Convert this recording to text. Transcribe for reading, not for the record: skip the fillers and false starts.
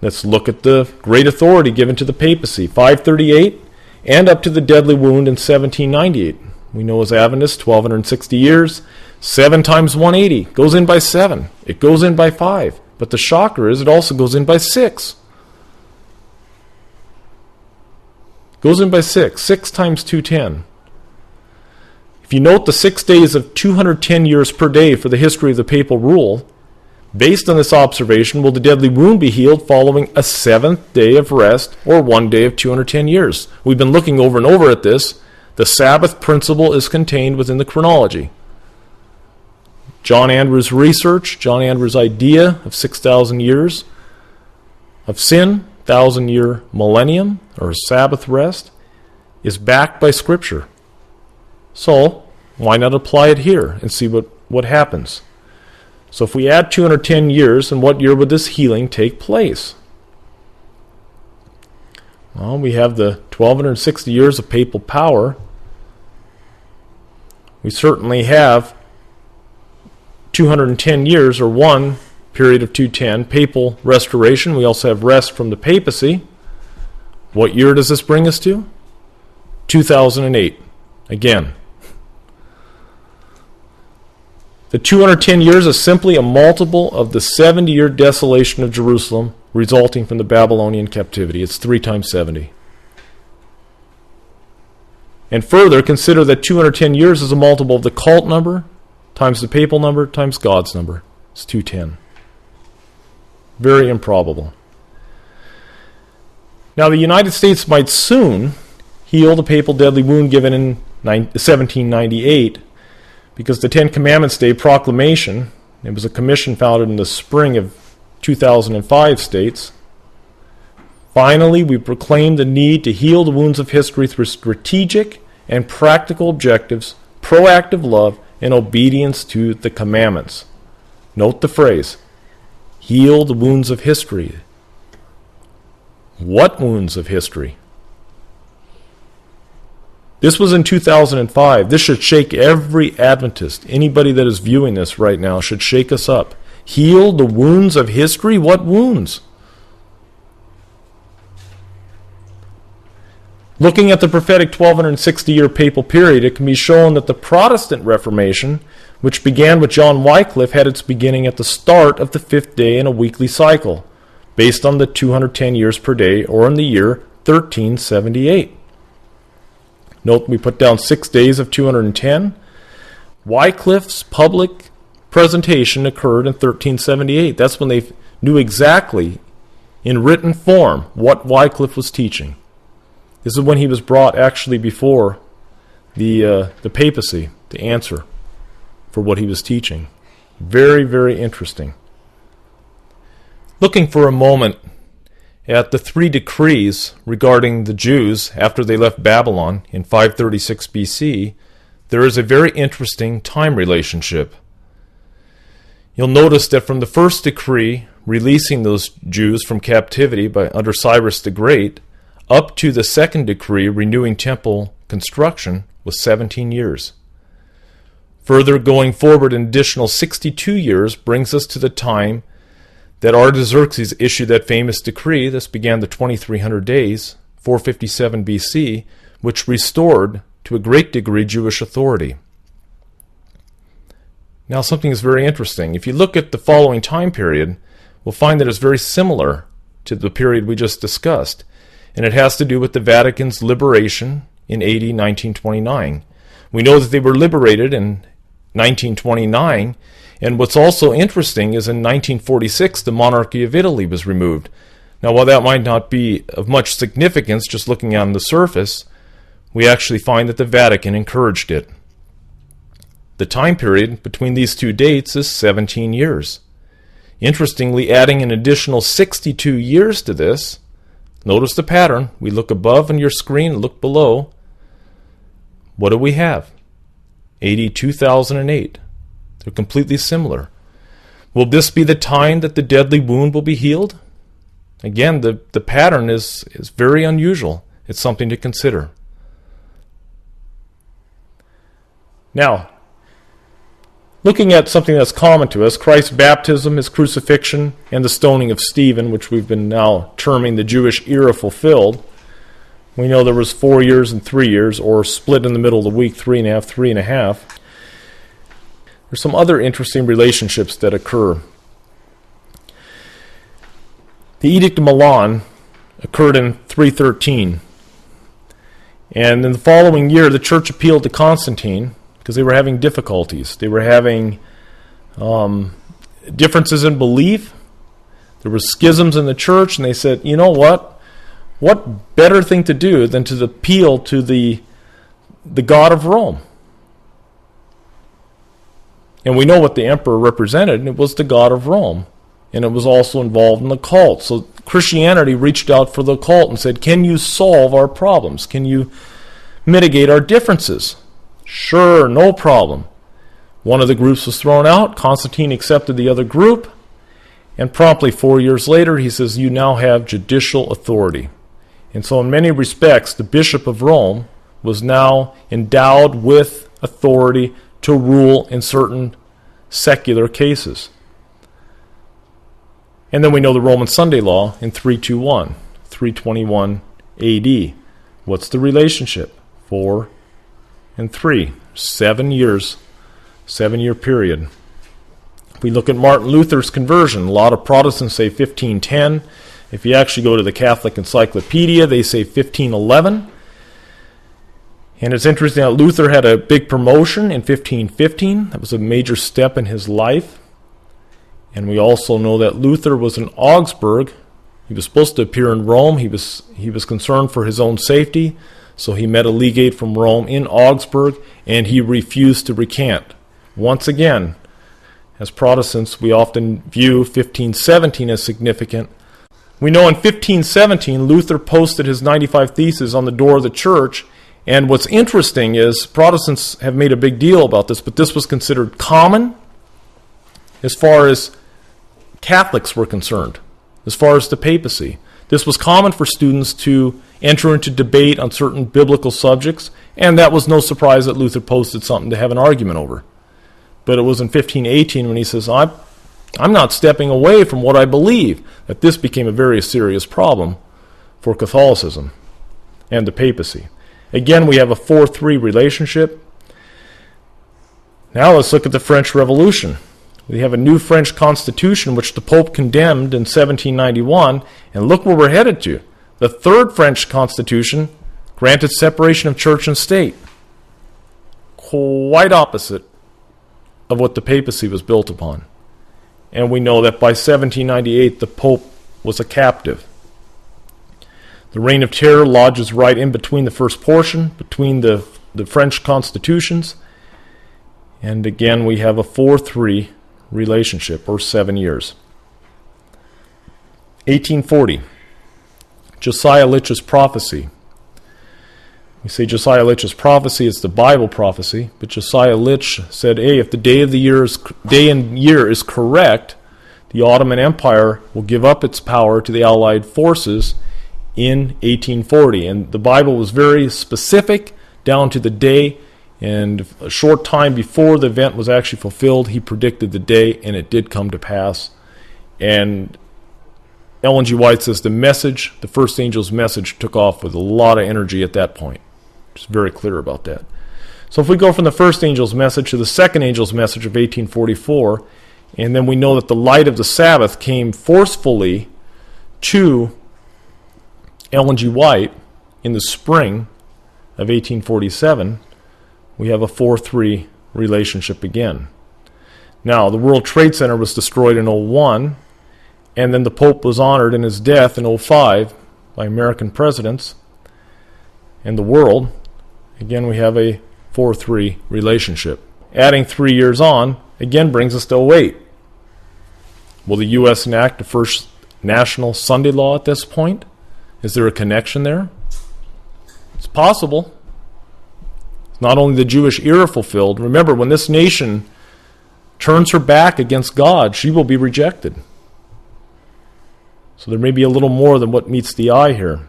Let's look at the great authority given to the papacy, 538, and up to the deadly wound in 1798. We know as Adventists, 1,260 years, 7 times 180, goes in by 7. It goes in by 5. But the shocker is it also goes in by 6. Goes in by 6. 6 times 210. If you note the 6 days of 210 years per day for the history of the papal rule, based on this observation, will the deadly wound be healed following a 7th day of rest or 1 day of 210 years? We've been looking over and over at this. The Sabbath principle is contained within the chronology. John Andrews' research, John Andrews' idea of 6,000 years of sin, 1,000-year millennium, or Sabbath rest, is backed by Scripture. So, why not apply it here and see what happens? So if we add 210 years, in what year would this healing take place? Well, we have the 1,260 years of papal power. We certainly have 210 years, or one period of 210, papal restoration. We also have rest from the papacy. What year does this bring us to? 2008. Again. The 210 years is simply a multiple of the 70-year desolation of Jerusalem resulting from the Babylonian captivity. It's 3 times 70. And further, consider that 210 years is a multiple of the cult number times the papal number times God's number. It's 210. Very improbable. Now, the United States might soon heal the papal deadly wound given in 1798, because the Ten Commandments Day proclamation, it was a commission founded in the spring of 2005, states, finally, we proclaim the need to heal the wounds of history through strategic and practical objectives, proactive love, and obedience to the commandments. Note the phrase, heal the wounds of history. What wounds of history? This was in 2005. This should shake every Adventist. Anybody that is viewing this right now should shake us up. Heal the wounds of history? What wounds? Looking at the prophetic 1,260-year papal period, it can be shown that the Protestant Reformation, which began with John Wycliffe, had its beginning at the start of the 5th day in a weekly cycle, based on the 210 years per day, or in the year 1378. Note we put down 6 days of 210. Wycliffe's public presentation occurred in 1378. That's when they knew exactly, in written form, what Wycliffe was teaching. This is when he was brought actually before the papacy to answer for what he was teaching. Very, very interesting. Looking for a moment at the 3 decrees regarding the Jews after they left Babylon in 536 BC, there is a very interesting time relationship. You'll notice that from the first decree releasing those Jews from captivity under Cyrus the Great, up to the second decree renewing temple construction was 17 years. Further, going forward, an additional 62 years brings us to the time that Artaxerxes issued that famous decree. This began the 2300 days, 457 BC, which restored to a great degree Jewish authority. Now, something is very interesting. If you look at the following time period, we'll find that it's very similar to the period we just discussed, and it has to do with the Vatican's liberation in AD 1929. We know that they were liberated in 1929, and what's also interesting is in 1946 the monarchy of Italy was removed. Now, while that might not be of much significance just looking on the surface, we actually find that the Vatican encouraged it. The time period between these two dates is 17 years. Interestingly, adding an additional 62 years to this, notice the pattern. We look above on your screen, look below. What do we have? AD 2008. They're completely similar. Will this be the time that the deadly wound will be healed? Again, the pattern is very unusual. It's something to consider. Now, looking at something that's common to us, Christ's baptism, his crucifixion, and the stoning of Stephen, which we've been now terming the Jewish era fulfilled. We know there was 4 years and 3 years, or split in the middle of the week, 3.5, 3.5. There's some other interesting relationships that occur. The Edict of Milan occurred in 313. And in the following year, the church appealed to Constantine because they were having difficulties. They were having differences in belief. There were schisms in the church, and they said, you know what? What better thing to do than to appeal to the God of Rome? And we know what the emperor represented, and it was the God of Rome. And it was also involved in the cult. So Christianity reached out for the cult and said, can you solve our problems? Can you mitigate our differences? Sure, no problem. One of the groups was thrown out. Constantine accepted the other group. And promptly 4 years later, he says, you now have judicial authority. And so in many respects, the Bishop of Rome was now endowed with authority to rule in certain secular cases. And then we know the Roman Sunday Law in 321, 321 AD. What's the relationship? 4 and 3. 7 years, 7-year period. If we look at Martin Luther's conversion, a lot of Protestants say 1510. If you actually go to the Catholic Encyclopedia, they say 1511. And it's interesting that Luther had a big promotion in 1515. That was a major step in his life. And we also know that Luther was in Augsburg. He was supposed to appear in Rome. He was concerned for his own safety. So he met a legate from Rome in Augsburg, and he refused to recant. Once again, as Protestants, we often view 1517 as significant. We know in 1517, Luther posted his 95 Theses on the door of the church. And what's interesting is Protestants have made a big deal about this, but this was considered common as far as Catholics were concerned, as far as the papacy. This was common for students to enter into debate on certain biblical subjects, and that was no surprise that Luther posted something to have an argument over. But it was in 1518 when he says, I'm not stepping away from what I believe, that this became a very serious problem for Catholicism and the papacy. Again, we have a 4-3 relationship. Now let's look at the French Revolution. We have a new French constitution which the Pope condemned in 1791, and look where we're headed to. The third French constitution granted separation of church and state. Quite opposite of what the papacy was built upon. And we know that by 1798 the Pope was a captive. The Reign of Terror lodges right in between the first portion, between the French constitutions. And again, we have a 4-3 relationship, or 7 years. 1840, Josiah Litch's prophecy. We say Josiah Litch's prophecy, it's the Bible prophecy, but Josiah Litch said, hey, if the day and year is correct, the Ottoman Empire will give up its power to the Allied forces in 1840. And the Bible was very specific down to the day, and a short time before the event was actually fulfilled, he predicted the day, and it did come to pass. And Ellen G. White says the first angel's message took off with a lot of energy at that point. It's very clear about that. So if we go from the first angel's message to the second angel's message of 1844, and then we know that the light of the Sabbath came forcefully to Ellen G. White in the spring of 1847, we have a 4-3 relationship again. Now, the World Trade Center was destroyed in 01, and then the Pope was honored in his death in 05 by American presidents and the world. Again, we have a 4-3 relationship. Adding 3 years on, again brings us to 08. Will the U.S. enact the first national Sunday law at this point? Is there a connection there? It's possible. It's not only the Jewish era fulfilled. Remember, when this nation turns her back against God, she will be rejected. So there may be a little more than what meets the eye here.